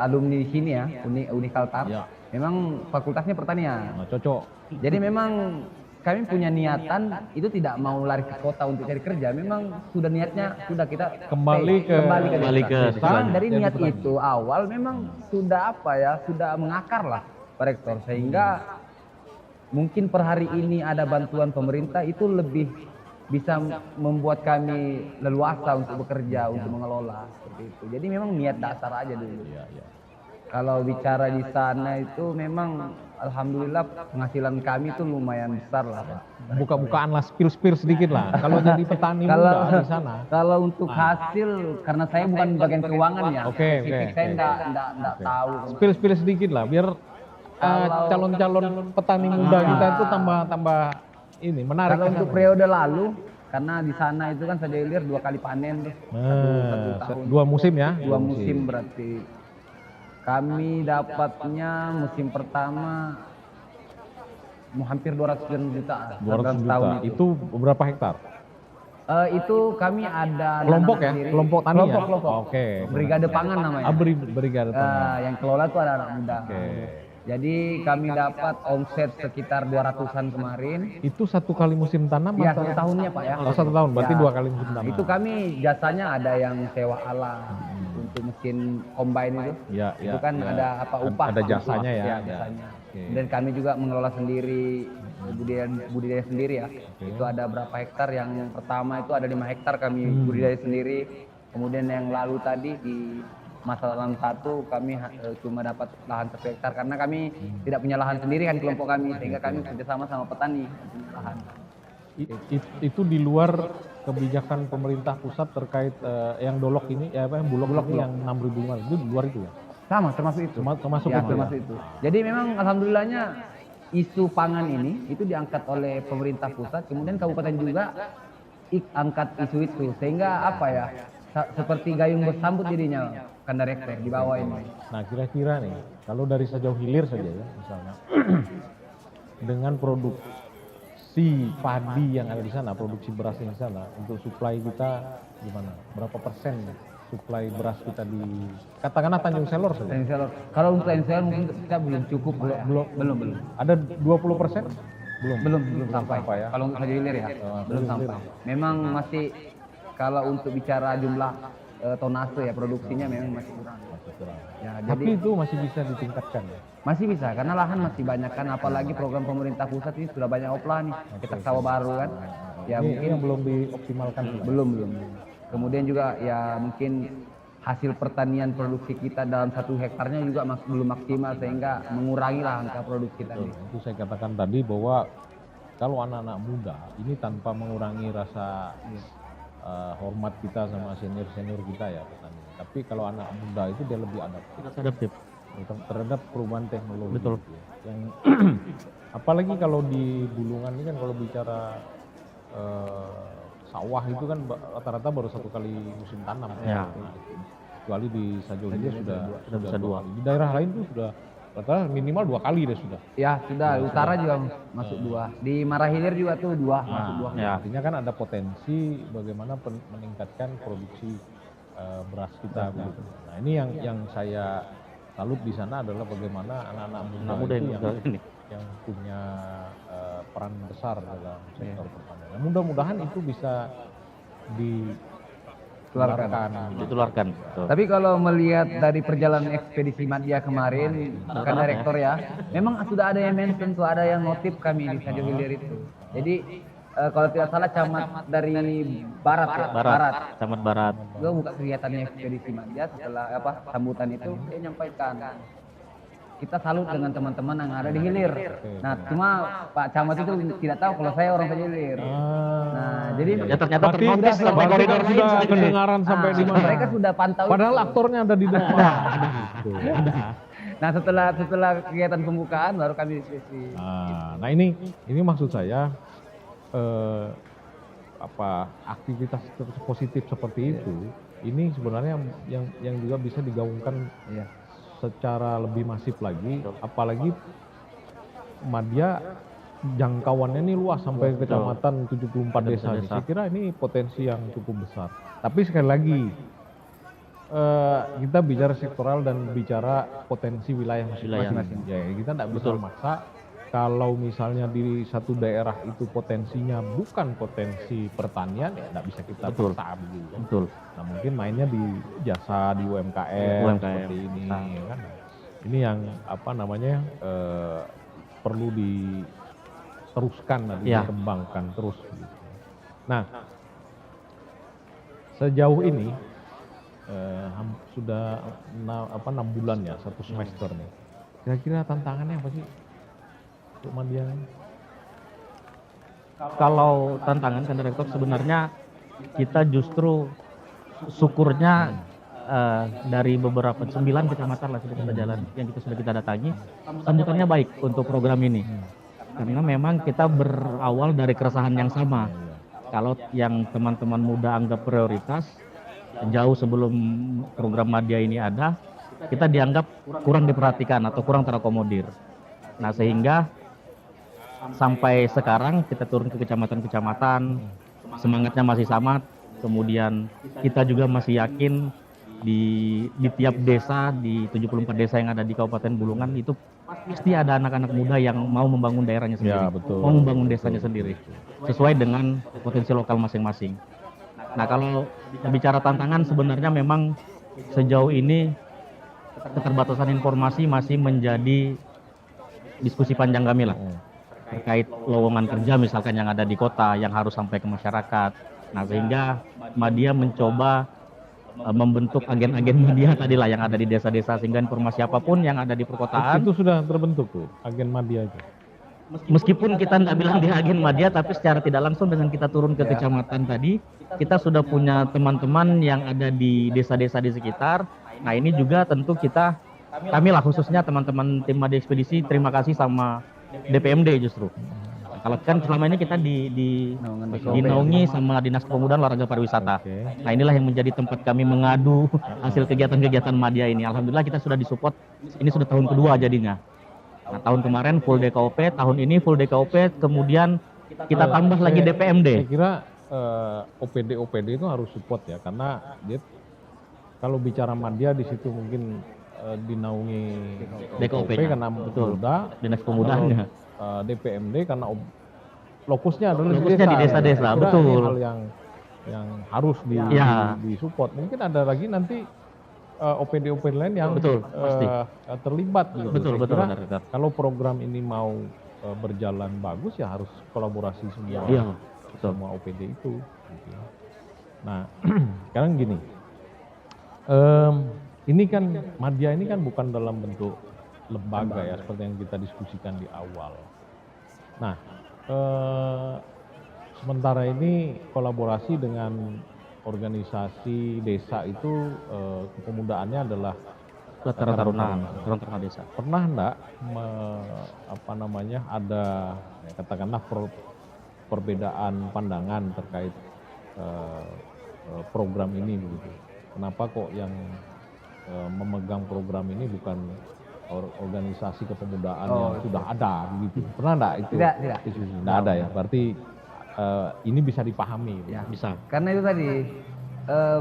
alumni di sini ya, Uni Kaltar. Ya. Memang fakultasnya pertanian. Nah, cocok. Jadi memang kami punya niatan itu tidak mau lari ke kota untuk cari kerja. Memang sudah niatnya sudah kita Kembali ke desa. desanya. Dari niat itu awal memang sudah sudah mengakar lah Pak Rektor, sehingga mungkin per hari ini ada bantuan pemerintah itu lebih bisa membuat kami leluasa untuk bekerja, untuk mengelola seperti itu. Jadi memang niat dasar aja dulu. Kalau bicara di sana itu memang alhamdulillah penghasilan kami itu lumayan besar lah Pak. Buka-bukaan lah, spill sedikit lah. Kalau jadi petani muda di sana. Kalau untuk hasil, karena saya bukan bagian keuangan ya, Oke, spesifik oke, saya oke. enggak tahu. Spill sedikit lah, biar calon-calon petani muda kita itu tambah ini menarik. Kalau untuk periode lalu, karena di sana itu kan Sajau Hilir 2 kali panen tuh. Satu tahun. 2 musim ya? 2 musim berarti. Kami dapatnya musim pertama hampir 200 juta. 200 juta. tahun Itu berapa hektar? Itu kami ada Kelompok anak-anak ya? sendiri. Kelompok tani ya? Kelompok. Oke. Brigade pangan namanya. Brigade pangan. Yang kelola itu ada anak muda. Oke. Jadi kami dapat omset sekitar 200-an kemarin. Itu 1 kali musim tanam Ya, atau? 1 tahunnya Pak ya. Oh, 1 tahun, berarti Ya. 2 kali musim tanam. Itu kami jasanya ada yang sewa alat untuk mesin combine itu. Ya, Itu ya, kan ya. ada upah. Ada Pak. jasanya ya. Ya, jasanya. Oke. Dan kami juga mengelola sendiri budidaya sendiri ya. Itu ada berapa hektar, yang pertama itu ada 5 hektar kami budidaya sendiri. Kemudian yang lalu tadi di masa tanam 1 kami cuma dapat lahan 1 hektar karena kami tidak punya lahan sendiri kan kelompok kami, sehingga kami kerjasama sama petani punya lahan. Itu di luar kebijakan pemerintah pusat terkait yang dolok ini, ya apa yang bulog ini yang 6.000 itu di luar itu ya? Sama termasuk itu. Termasuk Ya, itu ya? termasuk itu. Jadi memang alhamdulillahnya isu pangan ini itu diangkat oleh pemerintah pusat, kemudian kabupaten juga angkat isu itu, sehingga apa ya, seperti gayung bersambut jadinya. Kandarektor di bawah ini. Nah kira-kira nih, kalau dari sejauh hilir saja ya misalnya, dengan produksi padi yang ada di sana, produksi beras yang di sana, untuk supply kita gimana? Berapa persen supply beras kita di, katakanlah Tanjung Selor saja? Tanjung Selor. Kalau untuk Tanjung Selor mungkin kita belum cukup, belum. Ada 20%? Belum sampai. Ya? Kalau untuk Sajo Hilir ya, belum sampai. Memang masih, kalau untuk bicara jumlah tonase ya, produksinya memang masih kurang. Ya, Tapi jadi itu masih bisa ditingkatkan ya? masih bisa, karena lahan masih banyak kan, apalagi program pemerintah pusat ini sudah banyak oplah nih, kita sawah baru kan. Ya Ini mungkin yang belum dioptimalkan juga. belum. Kemudian juga ya mungkin hasil pertanian produksi kita dalam 1 hektarnya juga belum maksimal, sehingga mengurangi lah angka produksi tadi. Itu saya katakan tadi bahwa kalau anak-anak muda ini tanpa mengurangi rasa hormat kita sama senior-senior kita ya petani. Tapi kalau anak muda itu dia lebih adaptif terhadap perubahan teknologi. Betul. Gitu ya. Yang apalagi kalau di Bulungan ini kan kalau bicara sawah itu kan rata-rata baru 1 kali musim tanam. Ya. Kecuali di Sajo Hilir sudah bisa 2 kali. Di daerah lain tuh sudah rata-rata minimal 2 kali deh sudah. Ya sudah, utara juga masuk 2. Di Marahilir juga tuh 2 masuk 2. Ya. Artinya kan ada potensi bagaimana meningkatkan produksi beras kita begitu. Nah ini yang saya salut di sana adalah bagaimana anak-anak muda itu yang punya peran besar dalam sektor pertanian. Nah, mudah-mudahan itu bisa ditularkan. Betul. Tapi kalau melihat dari perjalanan ekspedisi Madya kemarin, bukan direktur ya, memang sudah ada yang mention tuh, ada yang notif kami di Sajo Hilir itu. Jadi kalau tidak salah camat dari barat ya, Camat Barat. Gue buka kegiatannya ekspedisi Madya, setelah sambutan itu dia nyampaikan, kita salut dengan teman-teman yang ada di hilir. Nah, cuma Pak Camat itu tidak tahu kalau saya orang Sajo Hilir. Nah, jadi Ya ternyata ternotis sampai koridor lain. sudah pendengaran sampai di mana? mereka sudah pantau. Padahal aktornya ada di depan. Nah, setelah kegiatan pembukaan baru kami diskusi. Nah ini maksud saya aktivitas positif seperti itu ini sebenarnya yang juga bisa digaungkan secara lebih masif lagi, apalagi Madya jangkauannya ini luas sampai kecamatan 74 desa. Saya kira ini potensi yang cukup besar. Tapi sekali lagi kita bicara sektoral dan bicara potensi wilayah masing-masing. Ya, kita tidak bisa maksa. Kalau misalnya di satu daerah itu potensinya bukan potensi pertanian, ya tidak bisa kita paksa begitu. Betul. Nah mungkin mainnya di jasa, di UMKM. Seperti ini, kan? Ini yang perlu diteruskan, dikembangkan terus. Gitu. Nah sejauh ini sudah 6 bulan ya, 1 semester nih. Kira-kira tantangannya apa sih? Untuk Madya? Kalau tantangan kan direktur sebenarnya kita justru syukurnya dari beberapa 9 kecamatan lah kita jalan yang sudah kita datangi, sambutannya baik untuk program ini. Karena memang kita berawal dari keresahan yang sama. Kalau yang teman-teman muda anggap prioritas, jauh sebelum program Madya ini ada, kita dianggap kurang diperhatikan atau kurang terakomodir. Nah sehingga sampai sekarang kita turun ke kecamatan-kecamatan, semangatnya masih sama. Kemudian kita juga masih yakin di tiap desa, di 74 desa yang ada di Kabupaten Bulungan itu pasti ada anak-anak muda yang mau membangun daerahnya sendiri, mau membangun desanya sendiri, sesuai dengan potensi lokal masing-masing. Nah kalau bicara tantangan sebenarnya memang sejauh ini keterbatasan informasi masih menjadi diskusi panjang kami lah. Terkait lowongan kerja misalkan yang ada di kota yang harus sampai ke masyarakat. Nah sehingga Madya mencoba membentuk agen-agen media tadi lah yang ada di desa-desa, sehingga informasi apapun yang ada di perkotaan itu sudah terbentuk tuh agen Madya itu. Meskipun kita nggak bilang dia agen Madya, tapi secara tidak langsung dengan kita turun ke kecamatan tadi, kita sudah punya teman-teman yang ada di desa-desa di sekitar. Nah ini juga tentu kami lah khususnya teman-teman tim Madya Ekspedisi terima kasih sama DPMD justru. Kalau kan selama ini kita dinaungi sama Dinas Kepemudaan Olahraga Pariwisata. Oke. Nah inilah yang menjadi tempat kami mengadu hasil kegiatan-kegiatan Madya ini. Alhamdulillah kita sudah disupport, ini sudah tahun kedua jadinya. Nah tahun kemarin full DKOP, tahun ini full DKOP, kemudian kita tambah lagi Saya DPMD. kira OPD itu harus support ya, karena dia kalau bicara Madya di situ mungkin dinaungi DKOP DKOP-nya, karena betul. muda, Dinas Pemudaannya. DPMD karena lokusnya adalah Lokusnya di desa-desa, Saya kira betul. ini hal yang harus Ya. disupport. Mungkin ada lagi nanti OPD lain yang Betul, pasti. terlibat gitu. Betul, Saya betul, kira benar. kalau program ini mau berjalan bagus ya harus kolaborasi semua. Iya, betul. Semua OPD itu. Gitu ya. Nah, sekarang gini, ini kan Madya ini kan bukan dalam bentuk lembaga ya, seperti yang kita diskusikan di awal. Nah, sementara ini kolaborasi dengan organisasi desa itu kepemudaannya adalah Karang Taruna Desa. pernah enggak ada katakanlah perbedaan pandangan terkait program ini begitu. Kenapa kok yang memegang program ini bukan organisasi kepemudaan yang sudah ada begitu? Pernah enggak itu? Tidak. Tidak ada ya. Berarti ini bisa dipahami. Ya. Bisa. Karena itu tadi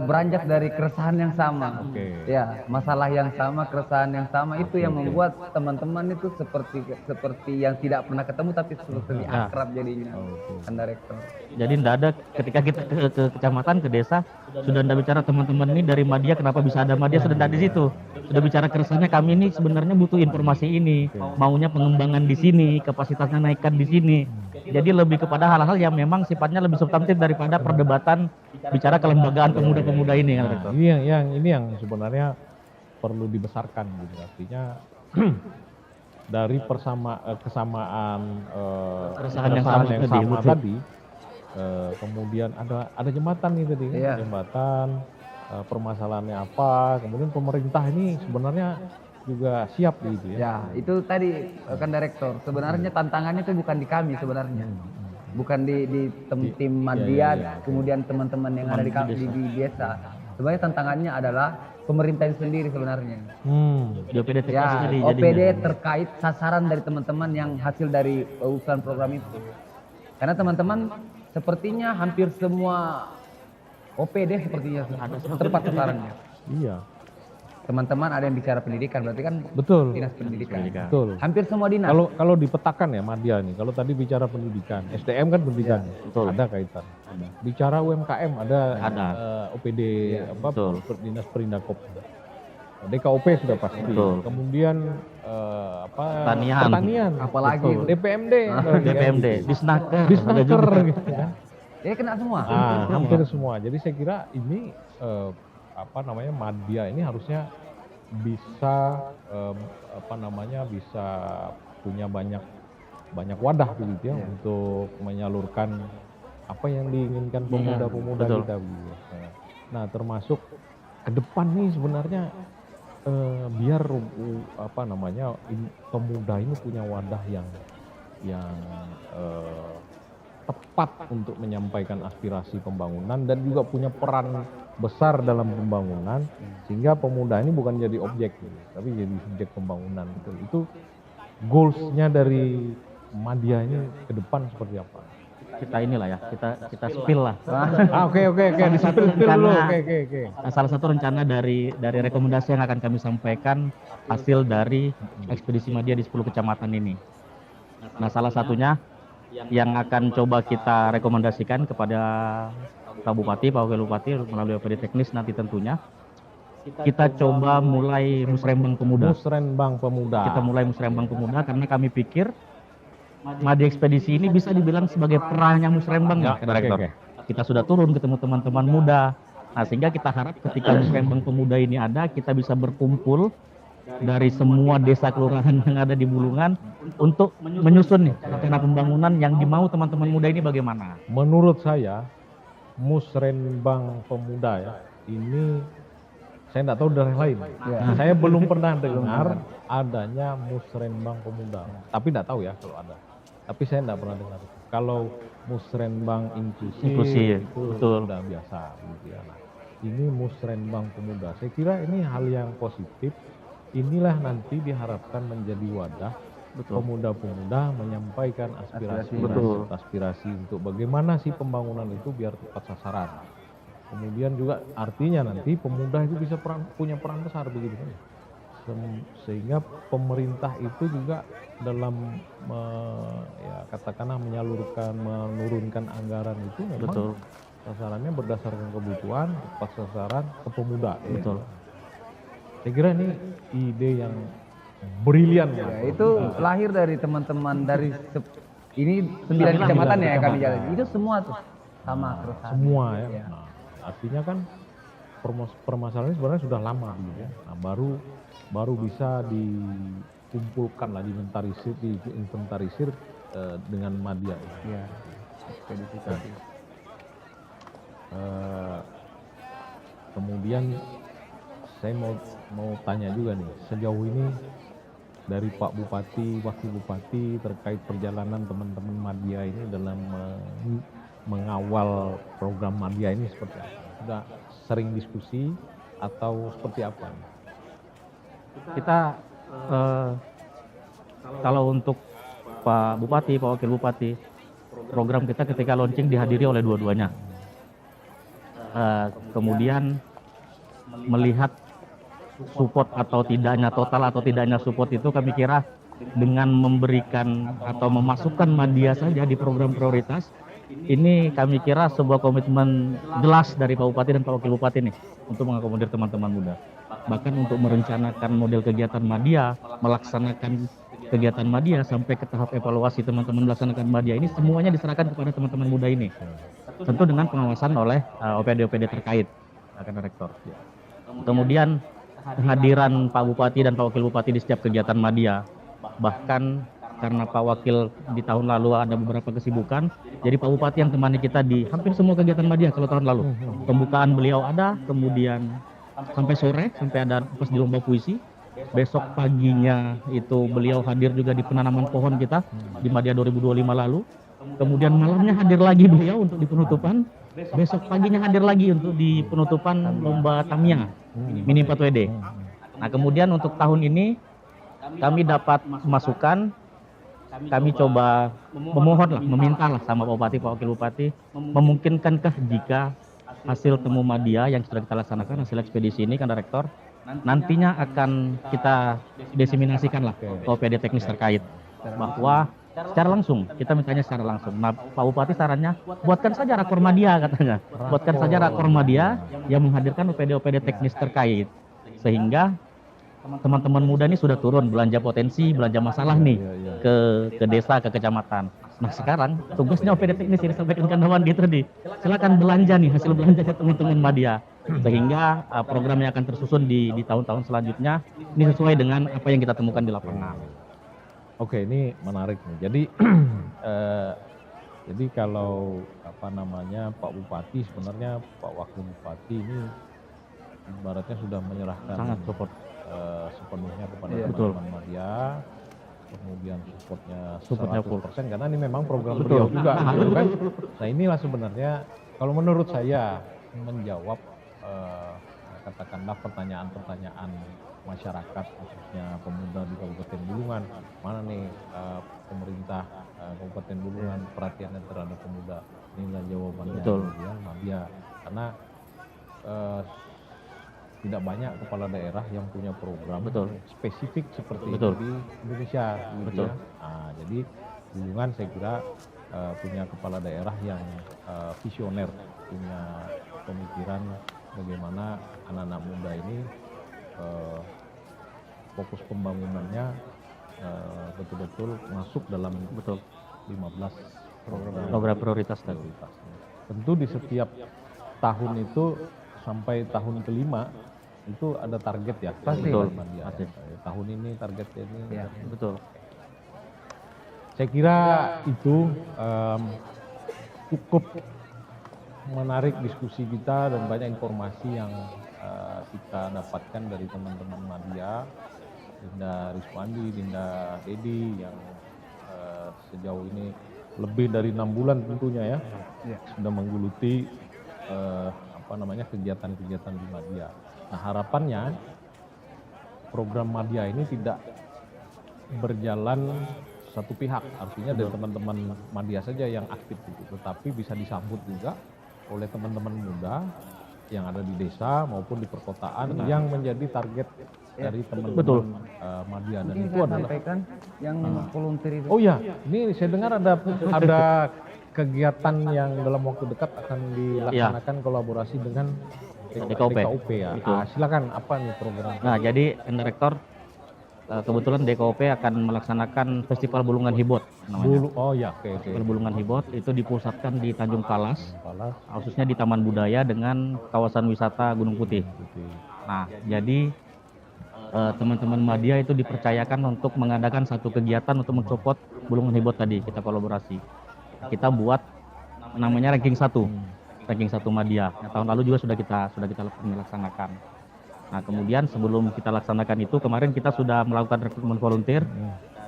beranjak dari keresahan yang sama. Oke. Ya, masalah yang sama, keresahan yang sama itu yang membuat teman-teman itu seperti yang tidak pernah ketemu tapi seperti akrab jadinya. Kan direktur. Jadi tidak ada ketika kita ke kecamatan, ke desa, sudah tidak bicara teman-teman ini dari Madya, kenapa bisa ada Madya, sudah tidak di situ. Sudah bicara keresahannya, kami ini sebenarnya butuh informasi ini, maunya pengembangan di sini, kapasitasnya naikkan di sini. Jadi lebih kepada hal-hal yang memang sifatnya lebih substantif daripada perdebatan bicara kelembagaan pemuda-pemuda ini kan, Rektor. Ini yang sebenarnya perlu dibesarkan gitu. Artinya dari kesamaan Keresahan yang keresahan sama tadi, sama betul. tadi, kemudian ada jembatan nih tadi, Iya. jembatan, permasalahannya apa, kemudian pemerintah ini sebenarnya juga siap gitu ya. Ya, itu tadi kan direktur. Sebenarnya tantangannya itu bukan di kami sebenarnya. Bukan di tim Madya, kemudian teman-teman yang ada di desa. Sebenarnya tantangannya adalah pemerintah itu sendiri sebenarnya. Di OPD TKS Ya, tadi OPD jadinya. terkait sasaran dari teman-teman yang hasil dari usulan program itu. Karena teman-teman sepertinya hampir semua OPD sepertinya tepat sasarannya. Iya, Teman-teman ada yang bicara pendidikan, berarti kan betul. dinas pendidikan. Betul. Hampir semua dinas. Kalau dipetakan ya Madya nih, kalau tadi bicara pendidikan, SDM kan pendidikan, betul. ada kaitan. Bicara UMKM ada, Ada. OPD betul. Dinas Perindakop. DKOP sudah pasti. Betul. Kemudian Pertanian. Apalagi Betul. DPMD, DPMD, Disnaker, ada Disnaker juga. gitu kan. ya kena semua. Hampir semua. Jadi saya kira ini Madya ini harusnya bisa bisa punya banyak wadah begitu ya untuk menyalurkan apa yang diinginkan pemuda-pemuda betul. kita begitu. Nah, termasuk ke depan nih sebenarnya biar pemuda ini punya wadah yang tepat untuk menyampaikan aspirasi pembangunan dan juga punya peran besar dalam pembangunan, sehingga pemuda ini bukan jadi objek tapi jadi subjek pembangunan. Itu goals-nya dari Madya ini ke depan seperti apa? Kita inilah ya, kita spill lah. Oke, di-spill dulu. Oke. Nah, salah satu rencana dari rekomendasi yang akan kami sampaikan hasil dari ekspedisi Madya di 10 kecamatan ini. Nah, salah satunya yang akan coba kita rekomendasikan kepada Pak Bupati, Pak Wakil Bupati melalui OPD teknis nanti tentunya kita coba mulai musrembang pemuda. Musrenbang pemuda. Kita mulai musrembang pemuda karena kami pikir Madya ekspedisi ini bisa dibilang sebagai perahnya musrembang ya, Direktur. Oke. Kita sudah turun ketemu teman-teman muda. Nah, sehingga kita harap ketika musrembang pemuda ini ada, kita bisa berkumpul dari semua desa kelurahan yang ada di Bulungan untuk menyusun nih rencana pembangunan yang dimau teman-teman muda ini bagaimana. Menurut saya musrenbang pemuda ya ini saya tidak tahu dari lain. Saya belum pernah dengar adanya musrenbang pemuda, tapi tidak tahu ya kalau ada. Tapi saya tidak pernah dengar. Kalau musrenbang inklusif, Inklusif, itu betul. sudah biasa gitu ya. Nah, ini musrenbang pemuda. Saya kira ini hal yang positif. Inilah nanti diharapkan menjadi wadah Betul. pemuda-pemuda menyampaikan aspirasi Betul. aspirasi untuk bagaimana sih pembangunan itu biar tepat sasaran. Kemudian juga artinya nanti pemuda itu bisa punya peran besar begitu kan. Sehingga pemerintah itu juga dalam ya katakanlah menurunkan anggaran itu memang Betul. sasarannya berdasarkan kebutuhan, tepat sasaran ke pemuda. Betul. Saya kira ini ide yang brilian ya. Itu lahir dari teman-teman dari ini 9 kecamatan ya kami jalan. Itu semua tuh sama keresahan. Semua ya. Nah, artinya kan permasalahan ini sebenarnya sudah lama gitu ya. Nah, baru bisa dikumpulkan lah, diinventarisir dengan media. Iya. Kemudian saya mau tanya juga nih, sejauh ini dari Pak Bupati, Wakil Bupati terkait perjalanan teman-teman media ini dalam mengawal program media ini seperti apa? Sudah sering diskusi atau seperti apa? Kita kalau untuk Pak Bupati, Pak Wakil Bupati, program kita ketika launching dihadiri oleh dua-duanya. Kemudian melihat support atau tidaknya, total atau tidaknya support itu kami kira dengan memberikan atau memasukkan media saja di program prioritas, ini kami kira sebuah komitmen jelas dari Pak Bupati dan Pak Wakil Bupati nih untuk mengakomodir teman-teman muda. Bahkan untuk merencanakan model kegiatan media, melaksanakan kegiatan media sampai ke tahap evaluasi teman-teman melaksanakan media ini semuanya diserahkan kepada teman-teman muda ini. Tentu dengan pengawasan oleh OPD-OPD terkait, akan rektor. Kemudian kehadiran Pak Bupati dan Pak Wakil Bupati di setiap kegiatan media. Bahkan karena Pak Wakil di tahun lalu ada beberapa kesibukan, jadi Pak Bupati yang temani kita di hampir semua kegiatan media kalau tahun lalu. Pembukaan beliau ada, kemudian sampai sore, sampai ada pas di lomba puisi. Besok paginya itu beliau hadir juga di penanaman pohon kita di Media 2025 lalu. Kemudian malamnya hadir lagi beliau untuk di penutupan. Besok paginya hadir lagi untuk di penutupan lomba Tamiya Mini 4WD. Nah, kemudian untuk tahun ini kami dapat masukan, kami coba memohon lah, meminta lah sama Pak Bupati, Pak Wakil Bupati, memungkinkankah jika hasil temu media yang sudah kita laksanakan, hasil ekspedisi ini kan Rektor, nantinya akan kita diseminasikan lah ke OPD teknis terkait, bahwa secara langsung, kita mintanya secara langsung. Nah, Pak Bupati sarannya, buatkan saja rakor media katanya. Buatkan saja rakor media yang menghadirkan OPD-OPD teknis terkait. Sehingga teman-teman muda ini sudah turun belanja potensi, belanja masalah nih ke desa, ke kecamatan. Nah, sekarang tugasnya OPD teknis yang disampaikan kawan gitu nih. Silakan belanja nih, hasil belanjanya teman-teman media. Sehingga programnya akan tersusun di tahun-tahun selanjutnya. Ini sesuai dengan apa yang kita temukan di lapangan. Oke, ini menarik nih. Jadi, jadi kalau Pak Bupati sebenarnya Pak Wakil Bupati ini ibaratnya sudah menyerahkan sangat support sepenuhnya kepada teman-teman media, kemudian supportnya 100% karena ini memang program beliau juga, gitu kan. Nah, inilah sebenarnya kalau menurut saya menjawab katakanlah pertanyaan-pertanyaan masyarakat khususnya pemuda di Kabupaten Bulungan, mana nih pemerintah Kabupaten Bulungan perhatiannya terhadap pemuda, inilah jawabannya. Betul. Ya, media, karena tidak banyak kepala daerah yang punya program spesifik seperti itu di Indonesia. Gitu ya. Nah, jadi Bulungan saya kira punya kepala daerah yang visioner, punya pemikiran bagaimana anak-anak muda ini fokus pembangunannya betul-betul masuk dalam 15 program prioritas. Tentu di setiap tahun itu sampai tahun kelima itu ada target ya. Pasti. Tahun ini targetnya ini. Ya, betul. Saya kira itu cukup menarik diskusi kita dan banyak informasi yang kita dapatkan dari teman-teman media, Dinda Riswandi, Dinda Dedi yang sejauh ini lebih dari 6 bulan tentunya ya, sudah menggeluti kegiatan-kegiatan di Madya. Nah harapannya program Madya ini tidak berjalan satu pihak, artinya dari teman-teman Madya saja yang aktif gitu, tetapi bisa disambut juga oleh teman-teman muda yang ada di desa maupun di perkotaan yang menjadi target dari teman-teman Madya. Dan Mungkin itu saya adalah sampaikan yang volunteer itu. oh ya, ini saya dengar ada kegiatan yang dalam waktu dekat akan dilaksanakan kolaborasi dengan DKUP ya. Silakan, apa nih program? Nah, jadi Rektor kebetulan DKUP akan melaksanakan Festival Bulungan Hibot namanya. Festival Bulungan Hibot itu dipusatkan di Tanjung Palas, khususnya di Taman Budaya dengan kawasan wisata Gunung Putih. Nah, jadi teman-teman Madya itu dipercayakan untuk mengadakan satu kegiatan untuk mensupport Bulungan Hibot tadi. Kita kolaborasi. Kita buat namanya ranking 1 Madya. Yang tahun lalu juga sudah kita laksanakan. Nah, kemudian sebelum kita laksanakan itu, kemarin kita sudah melakukan rekrutmen volunteer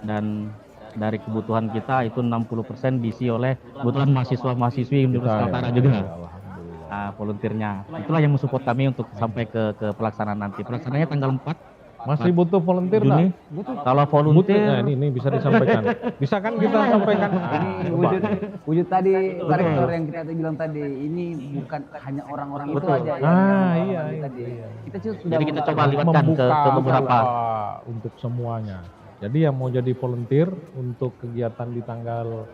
dan dari kebutuhan kita itu 60% diisi oleh kebutuhan mahasiswa-mahasiswi Universitas Kaltara juga. Volunteernya. Itulah yang mensupport kami untuk sampai ke pelaksanaan nanti. Pelaksanaannya tanggal 4 Masih butuh volunteer Juni. Kalau volunteer nah, ini bisa disampaikan. Bisa kan kita sampaikan? Ini wujud tadi Pak Rektor yang kita bilang tadi, ini bukan hanya orang-orang itu aja yang tadi. Kita sudah jadi kita coba libatkan ke beberapa untuk semuanya. Jadi yang mau jadi volunteer untuk kegiatan di tanggal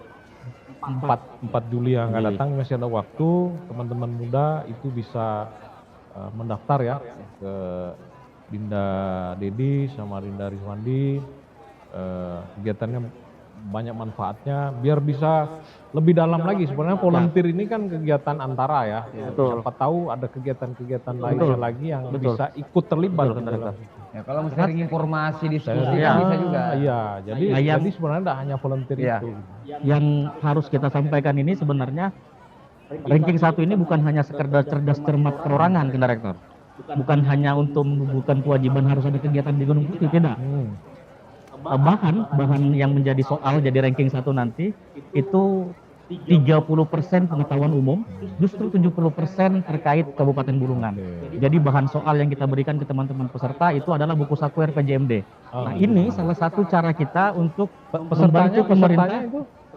4 Juli yang akan datang, masih ada waktu. Teman-teman muda itu bisa mendaftar ya ke Dinda Dedi sama Dinda Rizwandi. Kegiatannya banyak manfaatnya, biar bisa lebih dalam lagi. Sebenarnya volunteer ini kan kegiatan antara ya. Siapa tahu ada kegiatan-kegiatan lainnya lagi yang bisa ikut terlibat. Ya, kalau sharing informasi, diskusi bisa juga. Iya, jadi sebenarnya tidak hanya volunteer itu. Yang harus kita sampaikan ini sebenarnya ranking 1 ini bukan hanya sekedar cerdas cermat perorangan, Rektor. Bukan hanya untuk bukan kewajiban harus ada kegiatan di Gunung Putih, tidak. Bahan yang menjadi soal jadi ranking 1 nanti itu 30% pengetahuan umum, justru 70% terkait Kabupaten Bulungan. Jadi bahan soal yang kita berikan ke teman-teman peserta itu adalah buku saku RPJMD. Nah, ini salah satu cara kita untuk membantu pemerintah.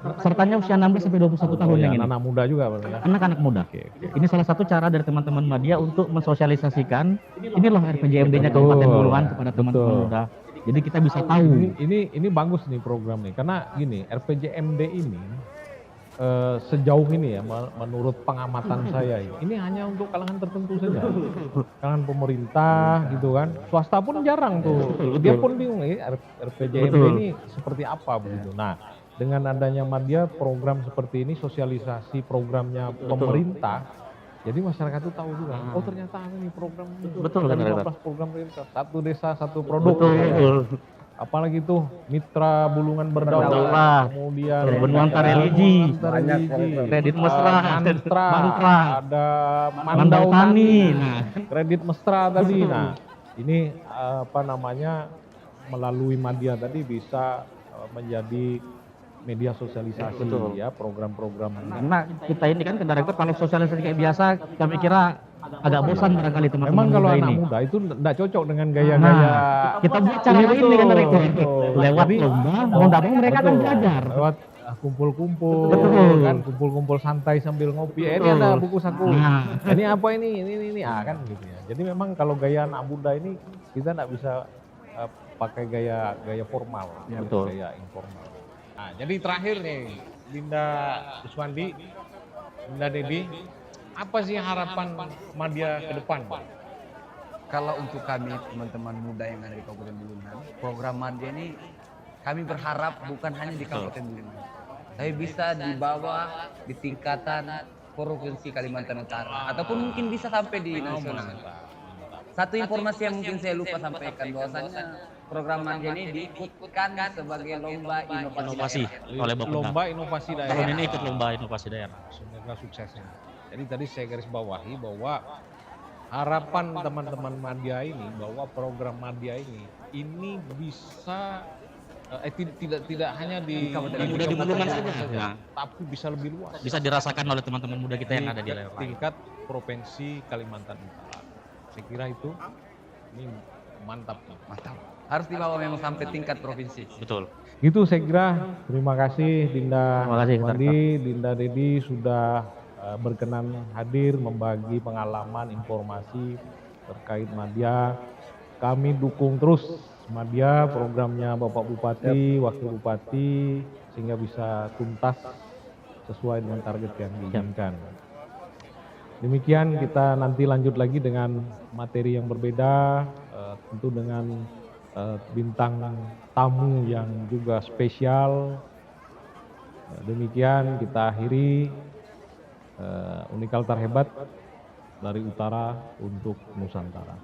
Pesertanya usia 16 sampai 21 tahun yang ini. Anak muda juga berarti ya? Anak-anak muda. Ini salah satu cara dari teman-teman Madya untuk mensosialisasikan ini loh RPJMD-nya Kabupaten Bulungan kepada teman-teman muda. Jadi kita bisa tahu. Ini bagus nih program nih, karena gini, RPJMD ini sejauh ini ya, menurut pengamatan saya ini hanya untuk kalangan tertentu saja, kalangan pemerintah gitu kan, swasta pun jarang tuh, dia pun bingung RPJMD ini seperti apa begitu. Nah, dengan adanya Madya program seperti ini, sosialisasi programnya pemerintah, jadi masyarakat itu tahu juga, oh ternyata ini program itu, ada 15 program pemerintah, satu desa satu produk. Apalagi tuh Mitra Bulungan Berdaulat, kemudian Benuanta Religi, Kredit Mesra, Mantra, ada Mandau Tani, Kredit Mesra tadi. Nah, ini melalui Madya tadi bisa menjadi media sosialisasi ya, program-program. Karena kita ini kan Rektor, kalau sosialisasi kayak biasa kami kira agak bosan barangkali teman-teman. Memang kalau anak muda itu tidak cocok dengan gaya-gaya. Kita buat cara lain kan Rektor. Lewat lomba, mau tidak mau mereka kan belajar. Lewat kumpul-kumpul, kan kumpul-kumpul santai sambil ngopi. Ini ada buku saku. Ini apa ini kan gitu ya. Jadi memang kalau gaya anak muda ini kita tidak bisa pakai gaya formal, gaya informal. Nah, jadi terakhir nih, Dinda Rizwandi, Dinda Dedi, apa sih harapan Madya ke depan? Kalau untuk kami teman-teman muda yang ada di Kabupaten Bulungan, program Madya ini kami berharap bukan hanya di Kabupaten Bulungan, tapi bisa dibawa di tingkatan Provinsi Kalimantan Utara, ataupun mungkin bisa sampai di nasional. Satu informasi yang mungkin saya lupa sampaikan, bahwasanya program Madya ini diikutkan sebagai lomba inovasi oleh Bapeda. Lomba inovasi daerah. Tahun ini ikut lomba inovasi daerah. Semoga suksesnya. Jadi tadi saya garis bawahi bahwa harapan teman-teman Madya ini bahwa program Madya ini bisa tidak hanya di Muda di Bulungan saja, ya. tapi bisa lebih luas. Bisa dirasakan oleh teman-teman muda kita yang ada di daerah lain. Tingkat provinsi Kalimantan Utara. Saya kira itu ini mantap. Harus dibawa memang sampai tingkat provinsi. Betul. Gitu saya kira. Terima kasih Dinda Terima kasih, Wandi, Dinda Dedi sudah berkenan hadir membagi pengalaman, informasi terkait Madya. Kami dukung terus Madya, programnya Bapak Bupati, Wakil Bupati, sehingga bisa tuntas sesuai dengan target yang diinginkan. Demikian kita nanti lanjut lagi dengan materi yang berbeda, tentu dengan bintang tamu yang juga spesial. Demikian kita akhiri Unikal Terhebat dari Utara untuk Nusantara.